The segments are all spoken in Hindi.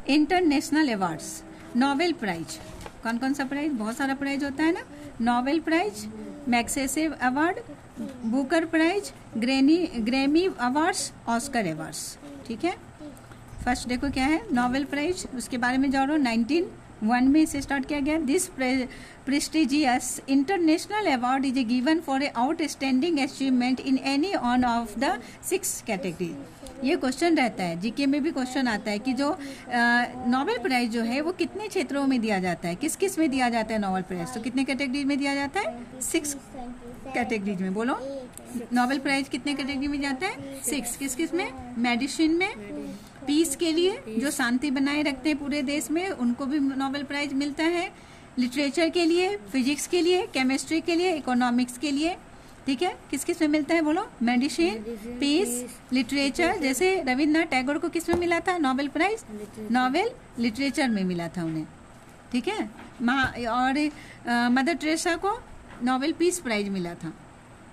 इंटरनेशनल अवार्ड्स, नोबेल प्राइज, कौन कौन सा प्राइज, बहुत सारा प्राइज होता है ना, Nobel prize, Magsaysay award, Booker prize, Grammy awards, Oscar awards. ठीक है, फर्स्ट देखो क्या है नोबेल प्राइज, उसके बारे में जानो। 1901 में इसे स्टार्ट किया गया। This prestigious international award is given for a outstanding achievement in any one of the 6 category. ये क्वेश्चन रहता है, जीके में भी क्वेश्चन आता है कि जो नोबेल प्राइज जो है वो कितने क्षेत्रों में दिया जाता है, किस किस में दिया जाता है नोबेल प्राइज, तो कितने कैटेगरी में दिया जाता है, 6 कैटेगरीज में। बोलो नोबेल प्राइज कितने कैटेगरी में जाता है, 6। किस किस में, मेडिसिन में, पीस के लिए जो शांति बनाए रखते हैं पूरे देश में उनको भी नोबेल प्राइज मिलता है, लिटरेचर के लिए, फिजिक्स के लिए, केमिस्ट्री के लिए, इकोनॉमिक्स के लिए। ठीक है, किस किस में मिलता है, बोलो मेडिसिन, पीस, लिटरेचर। जैसे रविन्द्रनाथ टैगोर को किस में मिला था नोबेल प्राइज, नोबेल लिटरेचर में मिला था उन्हें। ठीक है, और मदर टेरेसा को नोबेल पीस प्राइज मिला था।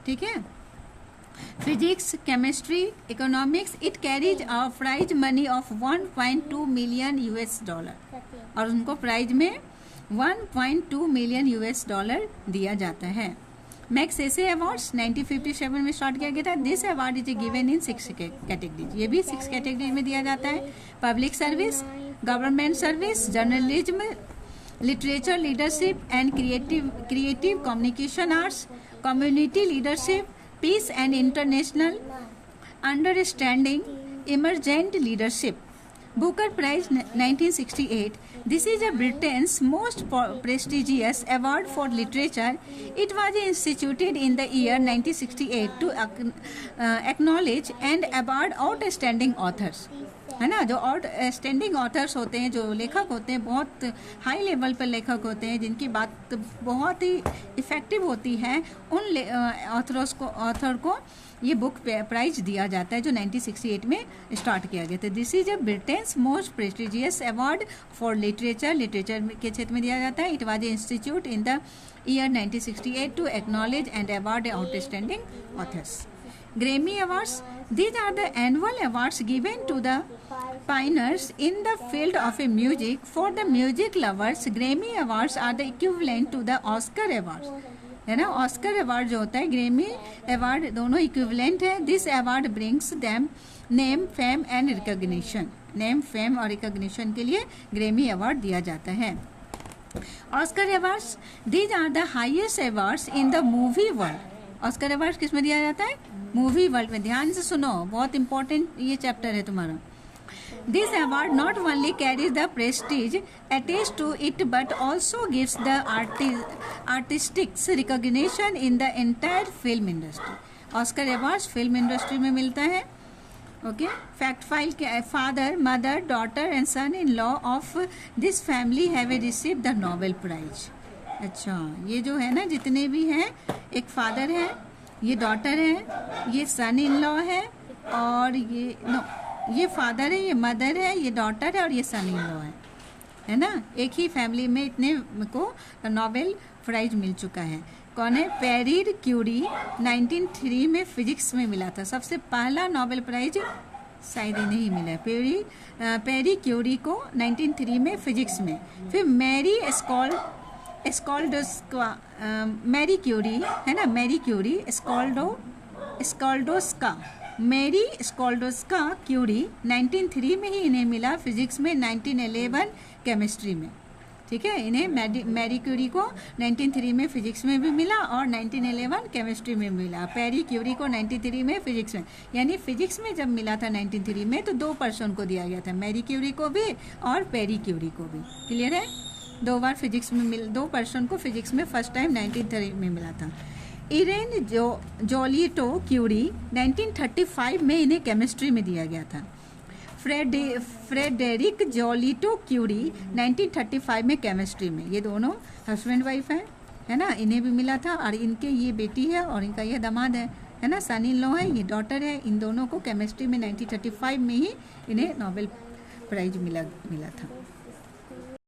ठीक है, physics, chemistry, economics, it carries a prize money of 1.2 million $, और उनको प्राइज में 1.2 मिलियन $, दिया जाता है। मैग्सेसे अवार्ड्स 1957 में स्टार्ट किया गया था। This award is given in 6 categories, ये भी 6 कैटेगरी में दिया जाता है। Public service, government service, journalism, literature, leadership and creative communication arts, community leadership, peace and international understanding, emergent leadership. Booker Prize 1968. This is a Britain's most prestigious award for literature. It was instituted in the year 1968 to acknowledge and award outstanding authors. है ना, जो आउटस्टैंडिंग ऑथर्स होते हैं, जो लेखक होते हैं, बहुत हाई लेवल पर लेखक होते हैं, जिनकी बात बहुत ही इफेक्टिव होती है, उन ऑथर को ये बुक प्राइज दिया जाता है, जो 1968 में स्टार्ट किया गया था। This is a Britain's most prestigious award for literature, literature के क्षेत्र में दिया जाता है। It was institute in the year 1968 to acknowledge and award outstanding authors. Grammy Awards, these are the annual awards given to the pioneers in the field of music. For the music lovers, Grammy Awards are the equivalent to the Oscar Awards. है ना, ऑस्कर अवार्ड जो होता है, ग्रेमी अवार्ड, दोनों इक्विवेलेंट है। This award brings them name, fame and recognition. Name, fame और रिकॉग्निशन के लिए ग्रेमी अवार्ड दिया जाता है। Oscar awards, these are the highest awards in the movie world. Oscar award किस में दिया जाता है, मूवी वर्ल्ड में। ध्यान से सुनो, बहुत इंपॉर्टेंट ये चैप्टर है तुम्हारा। This award not only carries the prestige attached to it but also gives the artistic recognition in the entire film industry. Oscar awards film industry में मिलता है। ओके, फैक्ट फाइल के father, mother, daughter and son in law of this family have received the Nobel prize. अच्छा, ये जो है ना, जितने भी हैं, एक फादर है, ये डॉटर है, ये सन इन लॉ है, और ये फादर है, ये मदर है, ये डॉटर है, और ये सन इन लॉ है ना। एक ही फैमिली में इतने को नोबेल प्राइज मिल चुका है। कौन है, पैरी क्यूरी 1903 में फिजिक्स में मिला था। सबसे पहला नोबेल प्राइज शायद इन्हें ही मिला है, पैरी क्यूरी को 1903 में फिजिक्स में। फिर मैरी मैरी क्यूरी है ना, मैरी क्यूरी स्कॉल्डोस्का, मैरी स्कॉल्डोस्का क्यूरी 1903 में ही इन्हें मिला फिजिक्स में, 1911 केमिस्ट्री में। ठीक है, इन्हें मैरी क्यूरी को 1903 में फिजिक्स में भी मिला और 1911 केमिस्ट्री में मिला। पैरी क्यूरी को 1903 में फिजिक्स में, यानी फिजिक्स में जब मिला था 1903 में, तो 2 पर्सन को दिया गया था, मैरी क्यूरी को भी और पैरी क्यूरी को भी। क्लियर है, 2 बार फिजिक्स में 2 पर्सन को फिजिक्स में फर्स्ट टाइम 1903 में मिला था। इरेन जोलिटो क्यूरी 1935 में इन्हें केमिस्ट्री में दिया गया था। फ्रेडरिक जोलिटो क्यूरी 1935 में केमिस्ट्री में। ये दोनों हस्बैंड वाइफ है ना, इन्हें भी मिला था, और इनके ये बेटी है और इनका ये दामाद है ना, सन इन लॉ है, ये डॉटर है। इन दोनों को केमिस्ट्री में 1935 में ही इन्हें नोबेल प्राइज मिला था।